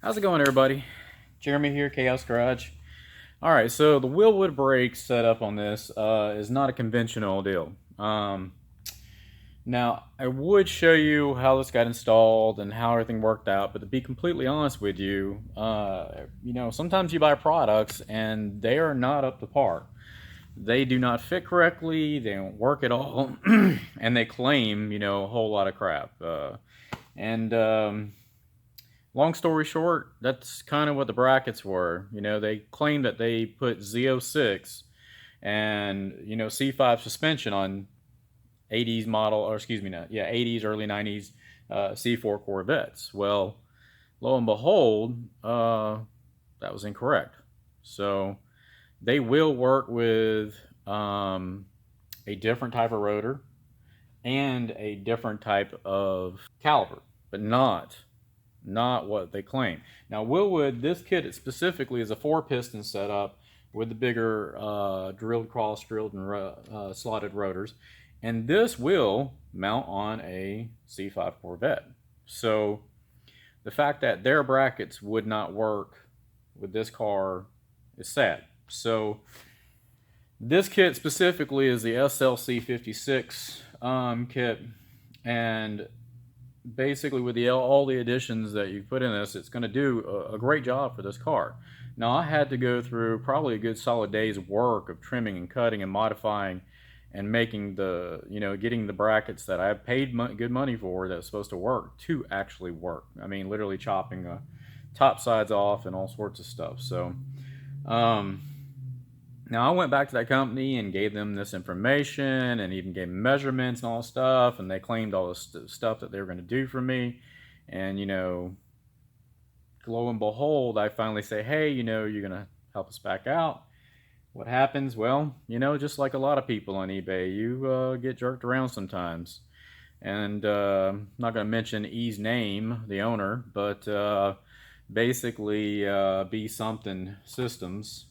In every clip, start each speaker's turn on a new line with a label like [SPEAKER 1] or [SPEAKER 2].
[SPEAKER 1] How's it going, everybody? Jeremy here, Chaos Garage. All right, so the willwood brake setup on this is not a conventional deal. Now, I would show you how this got installed and how everything worked out, but to be completely honest with you, sometimes you buy products and they are not up to par. They do not fit correctly, they don't work at all, and they claim, a whole lot of crap. And Long story short, that's kind of what the brackets were. They claimed that they put Z06 and, C5 suspension on 80s model, or excuse me, not, yeah, 80s, early 90s C4 Corvettes. Well, lo and behold, that was incorrect. So they will work with a different type of rotor and a different type of caliper, but not what they claim. Now, Willwood, this kit specifically is a 4-piston setup with the bigger drilled and slotted rotors, and this will mount on a C5 Corvette. So the fact that their brackets would not work with this car is sad. So this kit specifically is the SLC56 kit, and basically with all the additions that you put in this, it's going to do a great job for this car. Now, I had to go through probably a good solid day's work of trimming and cutting and modifying and making getting the brackets that I paid good money for that's supposed to work to actually work. I mean, literally chopping top sides off and all sorts of stuff. So now, I went back to that company and gave them this information and even gave them measurements and all this stuff, and they claimed all this stuff that they were going to do for me. And, lo and behold, I finally say, hey, you're going to help us back out. What happens? Well, just like a lot of people on eBay, you get jerked around sometimes. And I'm not going to mention E's name, the owner, but basically B Something Systems.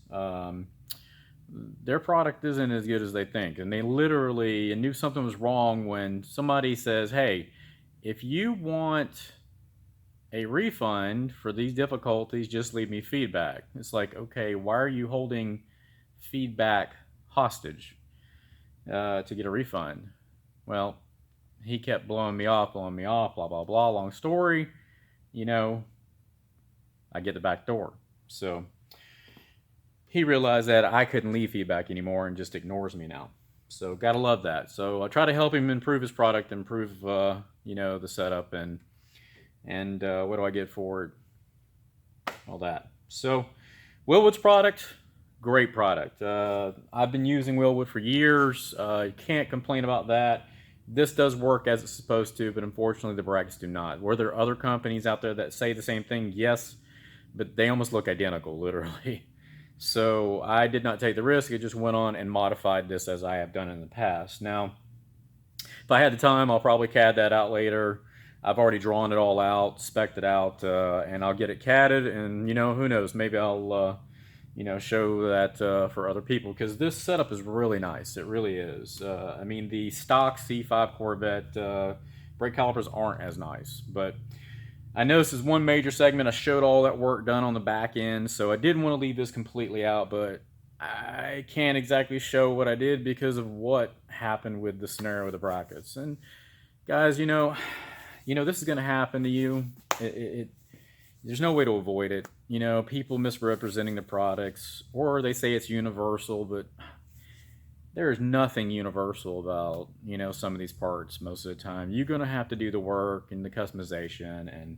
[SPEAKER 1] Their product isn't as good as they think, and they literally knew something was wrong when somebody says, hey, if you want a refund for these difficulties, just leave me feedback. It's like, okay, why are you holding feedback hostage to get a refund? Well, he kept blowing me off, blah, blah, blah. Long story, I get the back door. So he realized that I couldn't leave feedback anymore and just ignores me now. So gotta love that. So I try to help him improve his product, improve the setup, and what do I get for it? All that. So Willwood's product, great product. I've been using Willwood for years. You can't complain about that. This does work as it's supposed to, but unfortunately the brackets do not. Were there other companies out there that say the same thing? Yes, but they almost look identical, literally. So I did not take the risk. I just went on and modified this as I have done in the past. Now, if I had the time, I'll probably CAD that out later. I've already drawn it all out, spec'd it out, and I'll get it CADed. And who knows? Maybe I'll show that for other people, because this setup is really nice. It really is. I mean, the stock C5 Corvette brake calipers aren't as nice, but I know this is one major segment. I showed all that work done on the back end, so I didn't want to leave this completely out, but I can't exactly show what I did because of what happened with the scenario with the brackets. And guys, this is going to happen to you. There's no way to avoid it. People misrepresenting the products, or they say it's universal, but there is nothing universal about, some of these parts most of the time. You're going to have to do the work and the customization, and,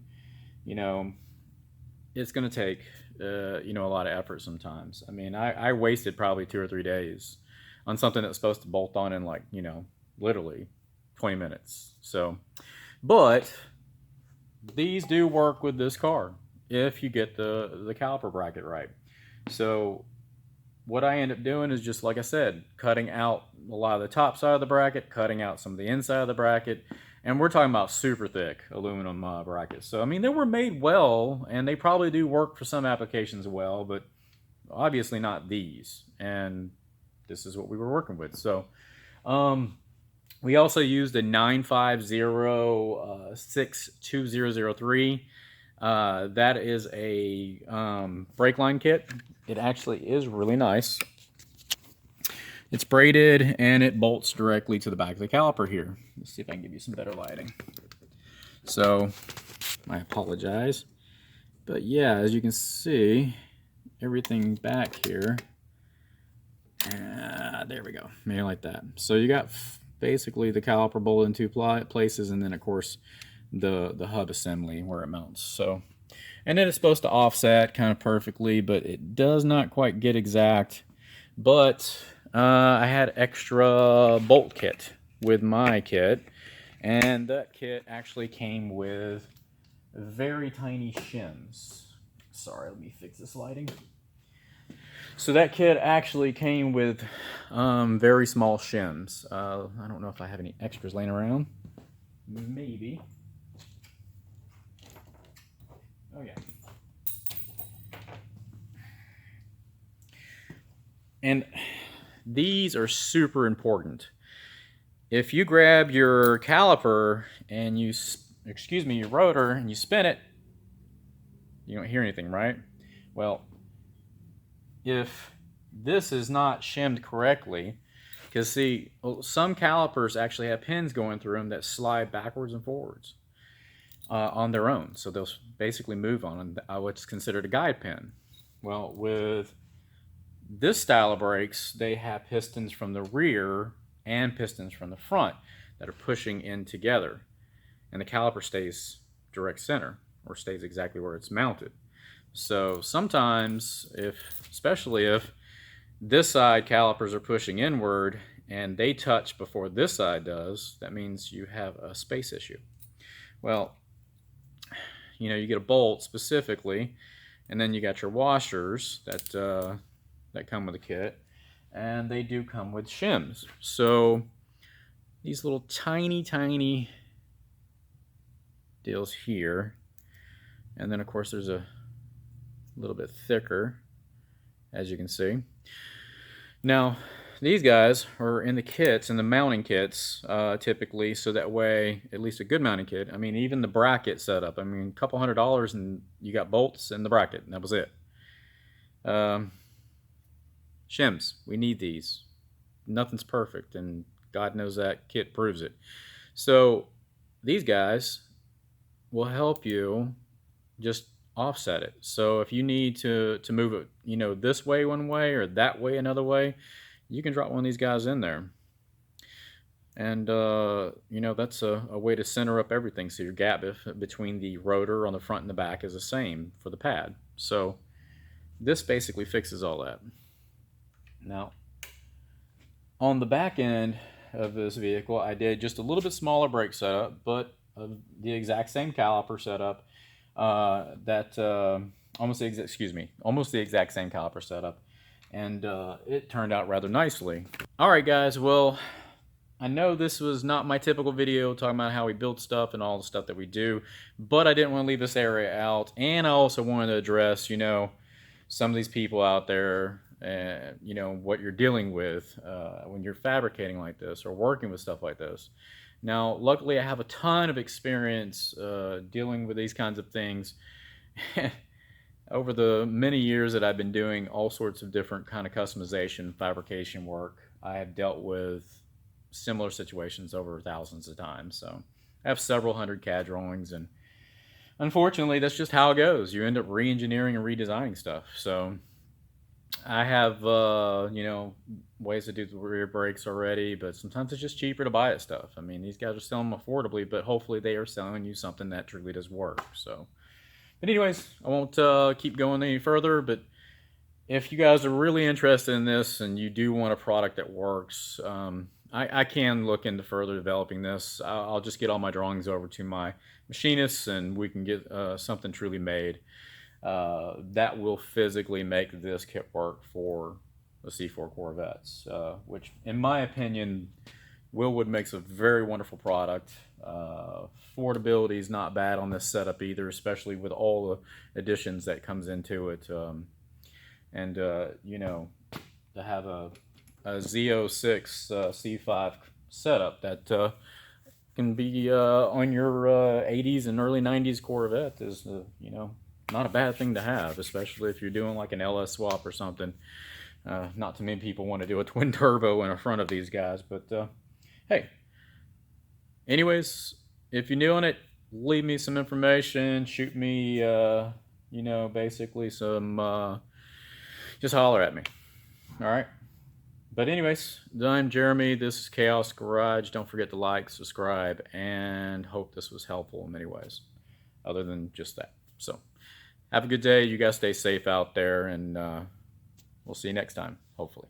[SPEAKER 1] it's going to take, a lot of effort sometimes. I mean, I wasted probably 2 or 3 days on something that's supposed to bolt on in like, literally 20 minutes. So, but these do work with this car if you get the caliper bracket right. So what I end up doing is, just like I said, cutting out a lot of the top side of the bracket, cutting out some of the inside of the bracket, and we're talking about super thick aluminum brackets. So I mean, they were made well, and they probably do work for some applications well, but obviously not these. And this is what we were working with. So we also used a 950 62003. That is a brake line kit. It actually is really nice. It's braided and it bolts directly to the back of the caliper here. Let's see if I can give you some better lighting. So, I apologize. But yeah, as you can see, everything back here, there we go, maybe like that. So you got basically the caliper bolted in two places, and then of course the hub assembly where it mounts. So, and then it's supposed to offset kind of perfectly, but it does not quite get exact. But I had extra bolt kit with my kit, and that kit actually came with very tiny shims. Sorry, let me fix this lighting. So that kit actually came with very small shims. I don't know if I have any extras laying around. Maybe. Oh yeah. And these are super important. If you grab your caliper and you, your rotor, and you spin it, you don't hear anything, right? Well, if this is not shimmed correctly, because see, some calipers actually have pins going through them that slide backwards and forwards on their own. So they'll basically move on what's considered a guide pin. Well, with this style of brakes, they have pistons from the rear and pistons from the front that are pushing in together. And the caliper stays direct center, or stays exactly where it's mounted. So sometimes, especially if this side calipers are pushing inward and they touch before this side does, that means you have a space issue. Well, you get a bolt specifically, and then you got your washers that come with the kit, and they do come with shims. So these little tiny deals here, and then of course there's a little bit thicker, as you can see. Now these guys are in the kits, in the mounting kits, typically, so that way, at least a good mounting kit, I mean, even the bracket setup, I mean, a couple $100 and you got bolts and the bracket, and that was it. Shims, we need these. Nothing's perfect, and God knows that kit proves it. So these guys will help you just offset it. So if you need to move it, this way one way or that way another way, you can drop one of these guys in there. And that's a way to center up everything, so your gap between the rotor on the front and the back is the same for the pad. So this basically fixes all that. Now, on the back end of this vehicle, I did just a little bit smaller brake setup, but the exact same caliper setup. Almost the exact same caliper setup, and it turned out rather nicely. All right, guys. Well, I know this was not my typical video talking about how we build stuff and all the stuff that we do, but I didn't want to leave this area out, and I also wanted to address, some of these people out there, what you're dealing with when you're fabricating like this or working with stuff like this. Now, luckily, I have a ton of experience dealing with these kinds of things. Over the many years that I've been doing all sorts of different kind of customization, fabrication work, I have dealt with similar situations over thousands of times. So I have several hundred CAD drawings, and unfortunately, that's just how it goes. You end up re-engineering and redesigning stuff. So I have, ways to do the rear brakes already, but sometimes it's just cheaper to buy it stuff. I mean, these guys are selling them affordably, but hopefully they are selling you something that truly does work. So, but anyways, I won't keep going any further, but if you guys are really interested in this and you do want a product that works, I can look into further developing this. I'll just get all my drawings over to my machinists, and we can get something truly made that will physically make this kit work for the C4 Corvettes, which, in my opinion, Willwood makes a very wonderful product. Affordability is not bad on this setup either, especially with all the additions that comes into it. To have a Z06 C5 setup that can be on your 80s and early 90s Corvette is, you know, not a bad thing to have, especially if you're doing like an LS swap or something. Not too many people want to do a twin turbo in the front of these guys, but hey, anyways, if you're new on it, leave me some information, shoot me, you know, basically some, just holler at me. All right. But anyways, I'm Jeremy. This is Chaos Garage. Don't forget to like, subscribe, and hope this was helpful in many ways, other than just that. So have a good day. You guys stay safe out there, and we'll see you next time, hopefully.